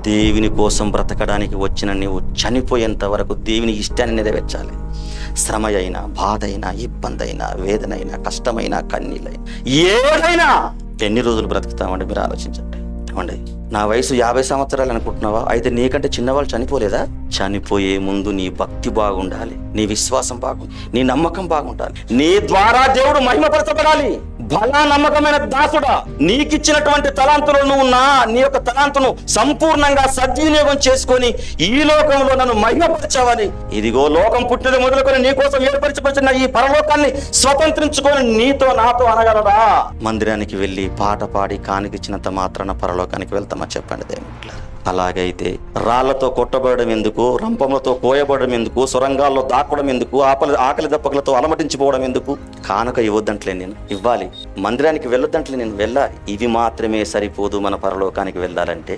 దేవుని కోసం బ్రతకడానికి వచ్చిన నీవు చనిపోయేంత వరకు దేవుని ఇష్టాన్ని నెరవేర్చాలి. శ్రమ అయినా, బాధ అయినా, ఇబ్బంది అయినా, వేదన అయినా, కష్టమైనా, కన్నీళ్ళైనా, ఏదైనా ఎన్ని రోజులు బ్రతుకుతామండి మీరు ఆలోచించండి. ఏమండి, నా వయసు 50 సంవత్సరాలు అనుకుంటున్నావా? అయితే నీకంటే చిన్నవాళ్ళు చనిపోలేదా? చనిపోయే ముందు నీ భక్తి బాగుండాలి, నీ విశ్వాసం బాగుండాలి, నీ నమ్మకం బాగుండాలి, నీ ద్వారా దేవుడు మహిమపరచబడాలి. బలా నమ్మకమైన దాసుడా, నీకిచ్చినటువంటి తలాంతులు నువ్వు నీ యొక్క తలాంతును సంపూర్ణంగా సద్వినియోగం చేసుకొని ఈ లోకంలో నన్ను మహిమపరచావని, ఇదిగో లోకం పుట్టినది మొదలుకొని నీ కోసం ఏర్పరచబడిన ఈ పరలోకాన్ని స్వతంత్రించుకొని నీతో నాతో అనగలరా? మందిరానికి వెళ్ళి పాట పాడి కానికిచ్చినంత మాత్రాన పరలోకానికి వెళ్తామా? చెప్పండి దేవుని. అలాగైతే రాళ్లతో కొట్టబడడం ఎందుకు, రంపములతో కోయబడడం ఎందుకు, సొరంగాల్లో దాక్కడం ఎందుకు, ఆకలి దప్పకలతో అలమటించిపోవడం ఎందుకు? కానుక ఇవ్వద్దంట్లే నేను, ఇవ్వాలి. మందిరానికి వెళ్ళొద్దంట్లే నేను, వెళ్ళాలి. ఇవి మాత్రమే సరిపోదు మన పరలోకానికి వెళ్ళాలంటే.